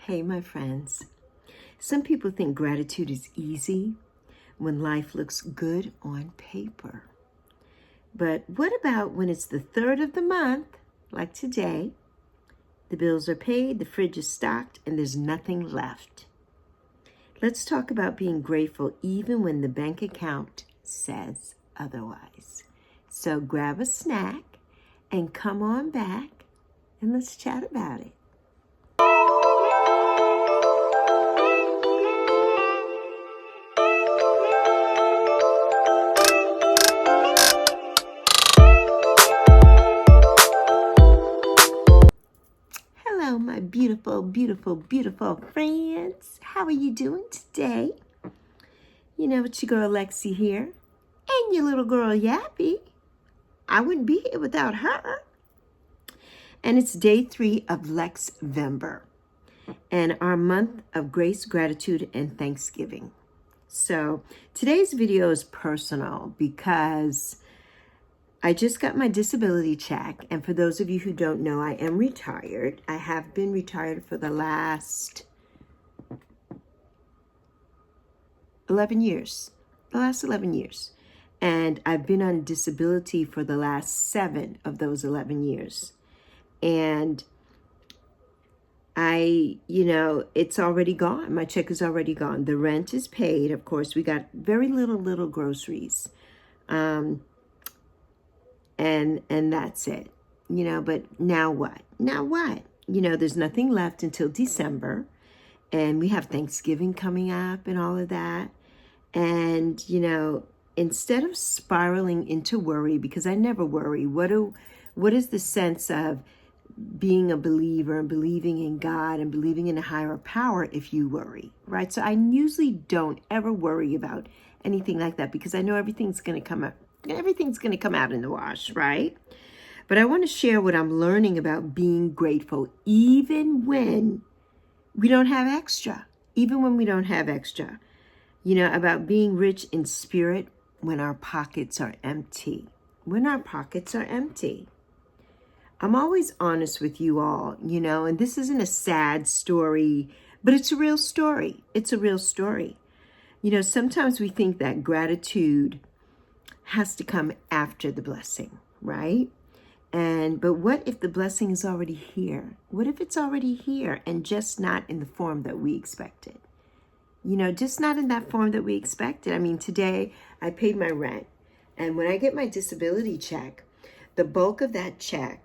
Hey, my friends. Some people think gratitude is easy when life looks good on paper. But what about when it's the 3rd of the month, like today, the bills are paid, the fridge is stocked, and there's nothing left? Let's talk about being grateful even when the bank account says otherwise. So grab a snack and come on back and let's chat about it. Hello, my beautiful, beautiful, beautiful friends. How are you doing today? You know, it's your girl Lexi here and your little girl Yappy. I wouldn't be here without her. And it's day 3 of Lexvember and our month of grace, gratitude, and thanksgiving. So today's video is personal because I just got my disability check. And for those of you who don't know, I am retired. I have been retired for the last 11 years. And I've been on disability for the last 7 of those 11 years. And it's already gone. My check is already gone. The rent is paid. Of course, we got very little groceries. And that's it. But now what? There's nothing left until December. And we have Thanksgiving coming up and all of that. And, instead of spiraling into worry, because I never worry, what is the sense of being a believer and believing in God and believing in a higher power if you worry, right? So I usually don't ever worry about anything like that because I know everything's going to come out in the wash, right? But I want to share what I'm learning about being grateful even when we don't have extra, about being rich in spirit when our pockets are empty. I'm always honest with you all, and this isn't a sad story, but it's a real story. Sometimes we think that gratitude has to come after the blessing, right? But what if the blessing is already here? What if it's already here and just not in the form that we expected? Just not in that form that we expected. I mean, today I paid my rent, and when I get my disability check, the bulk of that check,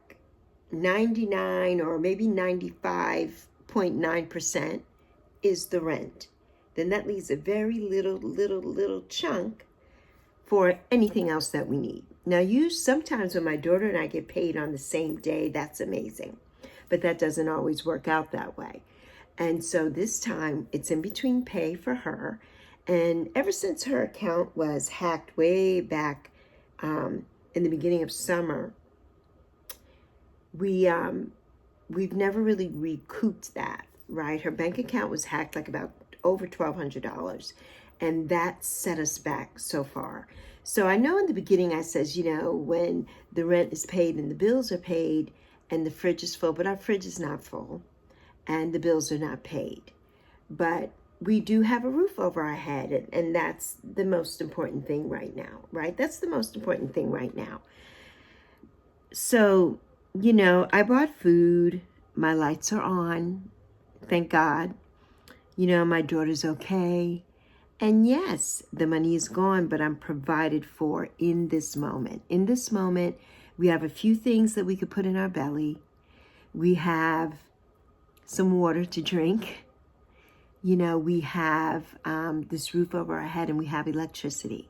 99 or maybe 95.9% is the rent. Then that leaves a very little chunk for anything else that we need. Now, sometimes when my daughter and I get paid on the same day, that's amazing. But that doesn't always work out that way. And so this time, it's in between pay for her. And ever since her account was hacked way back in the beginning of summer, we've never really recouped that, right? Her bank account was hacked like about over $1,200. And that set us back so far. So I know in the beginning I says, when the rent is paid and the bills are paid and the fridge is full, but our fridge is not full and the bills are not paid. But we do have a roof over our head, and that's the most important thing right now, right? That's the most important thing right now. So, I bought food. My lights are on. Thank God. My daughter's okay. And yes, the money is gone, but I'm provided for in this moment. In this moment, we have a few things that we could put in our belly. We have some water to drink. We have this roof over our head, and we have electricity.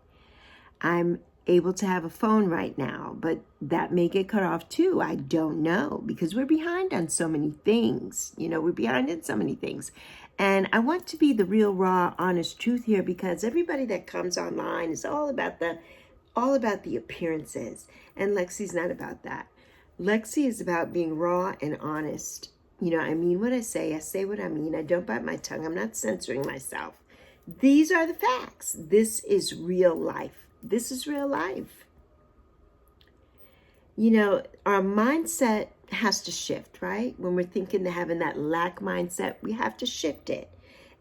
I'm able to have a phone right now, but that may get cut off too. I don't know, because we're behind on so many things. We're behind in so many things. And I want to be the real, raw, honest truth here, because everybody that comes online is all about the appearances. And Lexi's not about that. Lexi is about being raw and honest. I mean what I say what I mean. I don't bite my tongue. I'm not censoring myself. These are the facts. This is real life. Our mindset has to shift, right? When we're thinking of having that lack mindset, we have to shift it.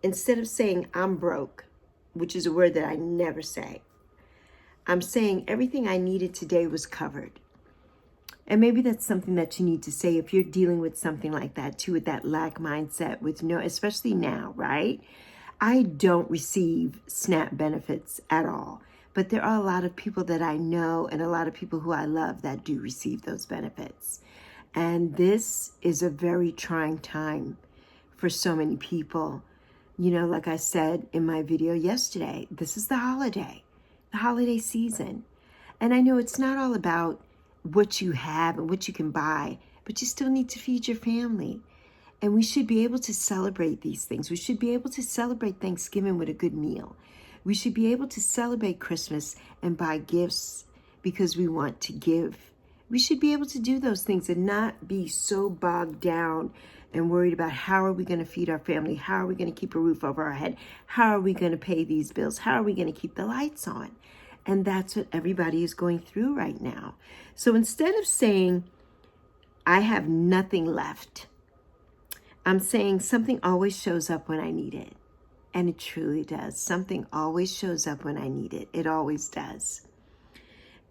Instead of saying, I'm broke, which is a word that I never say, I'm saying everything I needed today was covered. And maybe that's something that you need to say if you're dealing with something like that too, with that lack mindset, with no, especially now, right? I don't receive SNAP benefits at all, but there are a lot of people that I know and a lot of people who I love that do receive those benefits. And this is a very trying time for so many people. You know, like I said in my video yesterday, this is the holiday season. And I know it's not all about what you have and what you can buy, but you still need to feed your family. And we should be able to celebrate these things. We should be able to celebrate Thanksgiving with a good meal. We should be able to celebrate Christmas and buy gifts because we want to give. We should be able to do those things and not be so bogged down and worried about how are we going to feed our family? How are we going to keep a roof over our head? How are we going to pay these bills? How are we going to keep the lights on? And that's what everybody is going through right now. So instead of saying, I have nothing left, I'm saying something always shows up when I need it. And it truly does. Something always shows up when I need it. It always does.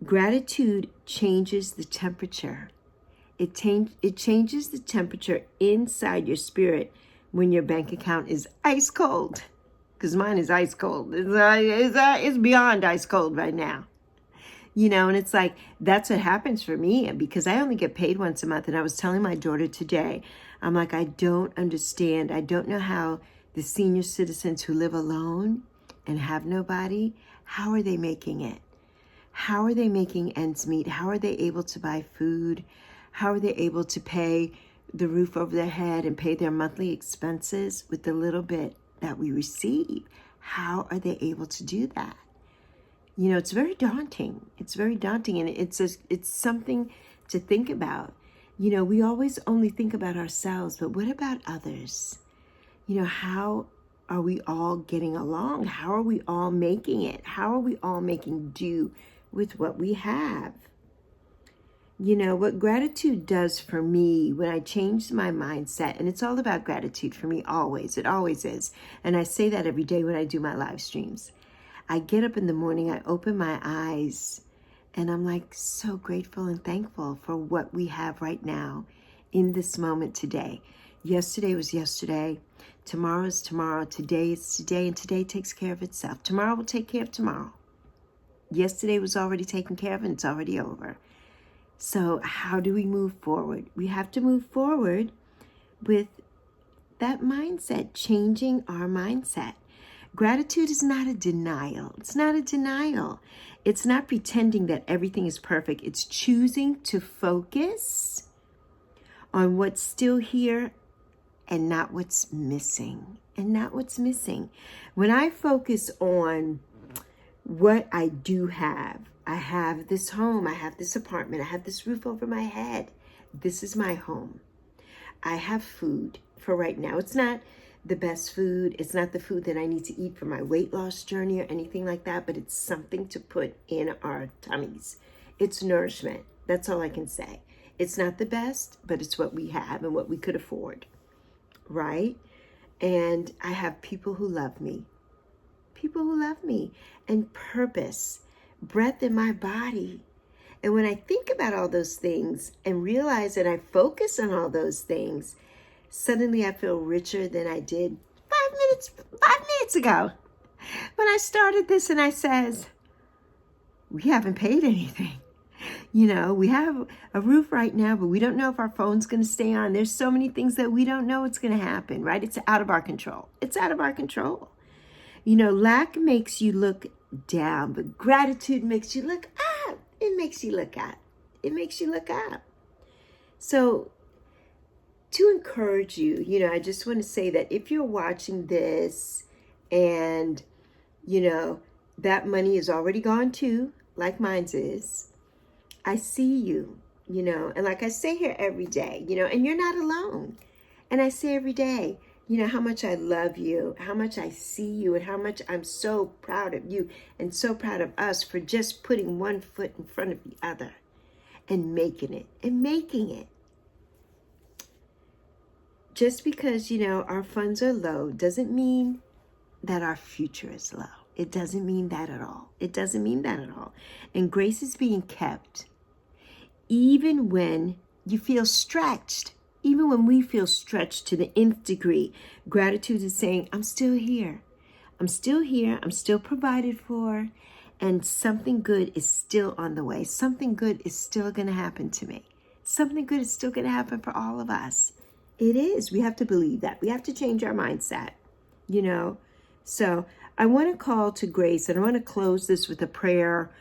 Gratitude changes the temperature. It changes the temperature inside your spirit when your bank account is ice cold. Because mine is ice cold. It's beyond ice cold right now. You know, and it's like, that's what happens for me because I only get paid once a month. And I was telling my daughter today, I'm like, I don't understand. I don't know how the senior citizens who live alone and have nobody, how are they making it? How are they making ends meet? How are they able to buy food? How are they able to pay the roof over their head and pay their monthly expenses with the little bit that we receive? How are they able to do that? You know, it's very daunting. It's very daunting, and it's something to think about. You know, we always only think about ourselves, but what about others? You know, how are we all getting along? How are we all making it? How are we all making do with what we have? You know, what gratitude does for me when I changed my mindset, and it's all about gratitude for me always. It always is. And I say that every day when I do my live streams. I get up in the morning, I open my eyes, and I'm like so grateful and thankful for what we have right now in this moment today. Yesterday was yesterday. Tomorrow is tomorrow. Today is today, and today takes care of itself. Tomorrow will take care of tomorrow. Yesterday was already taken care of, and it's already over. So how do we move forward? We have to move forward with that mindset, changing our mindset. Gratitude is not a denial. It's not a denial. It's not pretending that everything is perfect. It's choosing to focus on what's still here and not what's missing. When I focus on what I do have, I have this home, I have this apartment, I have this roof over my head. This is my home. I have food for right now. It's not the best food. It's not the food that I need to eat for my weight loss journey or anything like that, but it's something to put in our tummies. It's nourishment. That's all I can say. It's not the best, but it's what we have and what we could afford, right? And I have people who love me. And purpose, breath in my body. And when I think about all those things and realize that I focus on all those things, suddenly I feel richer than I did 5 minutes ago. When I started this and I says, we haven't paid anything. You know, we have a roof right now, but we don't know if our phone's going to stay on. There's so many things that we don't know what's going to happen, right? It's out of our control. You know, lack makes you look down, but gratitude makes you look up. It makes you look up. So to encourage you, you know, I just want to say that if you're watching this and, you know, that money is already gone too, like mine's is, I see you, you know, and like I say here every day, you know, and you're not alone. And I say every day, you know, how much I love you, how much I see you, and how much I'm so proud of you and so proud of us for just putting one foot in front of the other and making it. just because, our funds are low doesn't mean that our future is low. It doesn't mean that at all. It doesn't mean that at all. And grace is being kept even when you feel stretched, even when we feel stretched to the nth degree. Gratitude is saying, I'm still here. I'm still here. I'm still provided for. And something good is still on the way. Something good is still going to happen to me. Something good is still going to happen for all of us. It is. We have to believe that. We have to change our mindset, So I want to call to grace, and I want to close this with a prayer.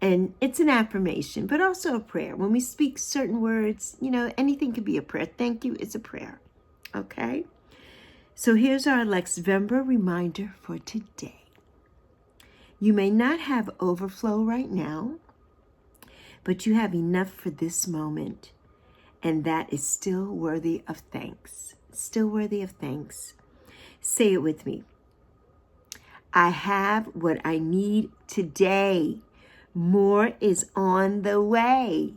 And it's an affirmation, but also a prayer. When we speak certain words, anything can be a prayer. Thank you is a prayer. Okay? So here's our Lex Vember reminder for today. You may not have overflow right now, but you have enough for this moment. And that is still worthy of thanks. Still worthy of thanks. Say it with me. I have what I need today. More is on the way.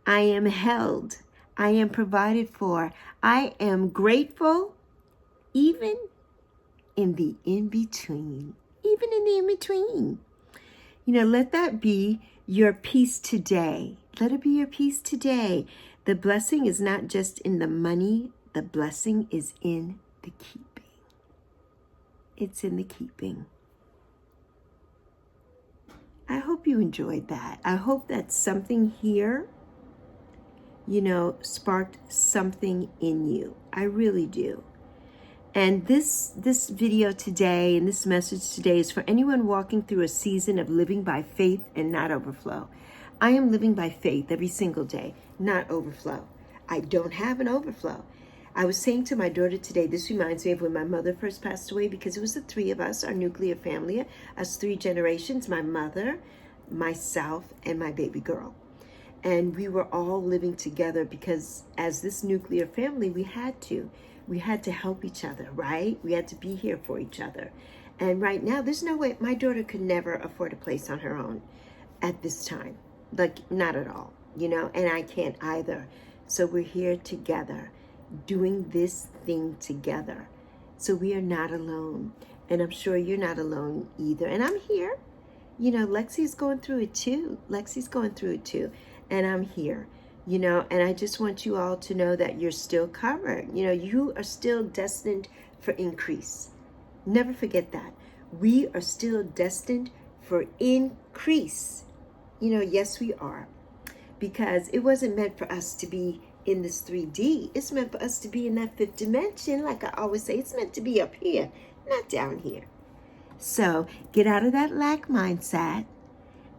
I am held. I am provided for. I am grateful, even in the in-between. Even in the in-between. Let that be your peace today. Let it be your peace today. The blessing is not just in the money. The blessing is in the keeping. It's in the keeping. I hope you enjoyed that. I hope that something here, sparked something in you. I really do. And this video today and this message today is for anyone walking through a season of living by faith and not overflow. I am living by faith every single day, not overflow. I don't have an overflow. I was saying to my daughter today, this reminds me of when my mother first passed away, because it was the three of us, our nuclear family, us 3 generations, my mother, myself, and my baby girl. And we were all living together because as this nuclear family, we had to help each other, right? We had to be here for each other. And right now, there's no way, my daughter could never afford a place on her own at this time. Like, not at all, and I can't either. So we're here together, doing this thing together. So we are not alone. And I'm sure you're not alone either. And I'm here. Lexi's going through it too. And I'm here. And I just want you all to know that you're still covered. You are still destined for increase. Never forget that. We are still destined for increase. Yes, we are. Because it wasn't meant for us to be in this 3D. It's meant for us to be in that 5th dimension. Like I always say, it's meant to be up here, not down here. So get out of that lack mindset.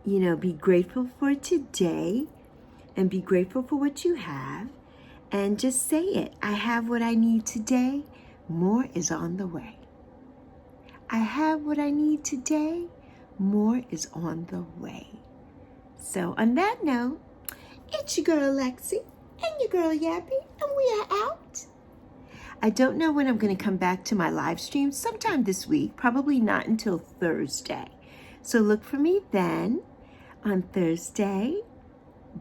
Be grateful for today. And be grateful for what you have. And just say it. I have what I need today. More is on the way. I have what I need today. More is on the way. So on that note, it's your girl Lexi and your girl Yappy, and we are out. I don't know when I'm going to come back to my live stream. Sometime this week. Probably not until Thursday. So look for me then on Thursday,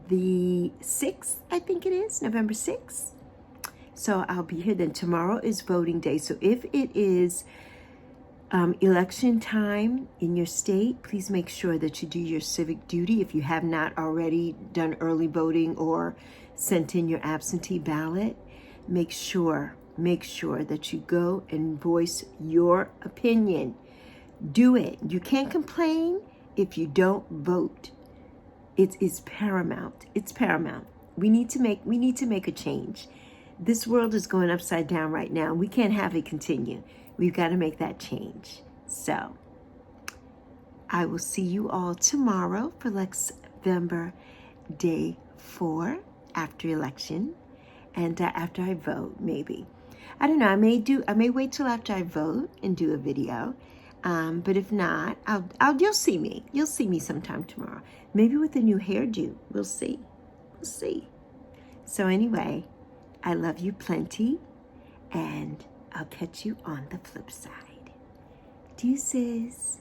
the 6th, I think it is, November 6th. So I'll be here then. Tomorrow is voting day. So if it is election time in your state, please make sure that you do your civic duty. If you have not already done early voting or sent in your absentee ballot, make sure that you go and voice your opinion. Do it. You can't complain if you don't vote. It is paramount. It's paramount. We need to make a change. This world is going upside down right now. We can't have it continue. We've got to make that change. So I will see you all tomorrow for Lex Vember Day 4 after election and after I vote, maybe. I don't know. I may wait till after I vote and do a video. But if not, you'll see me. You'll see me sometime tomorrow. Maybe with a new hairdo. We'll see. So anyway, I love you plenty, and I'll catch you on the flip side. Deuces.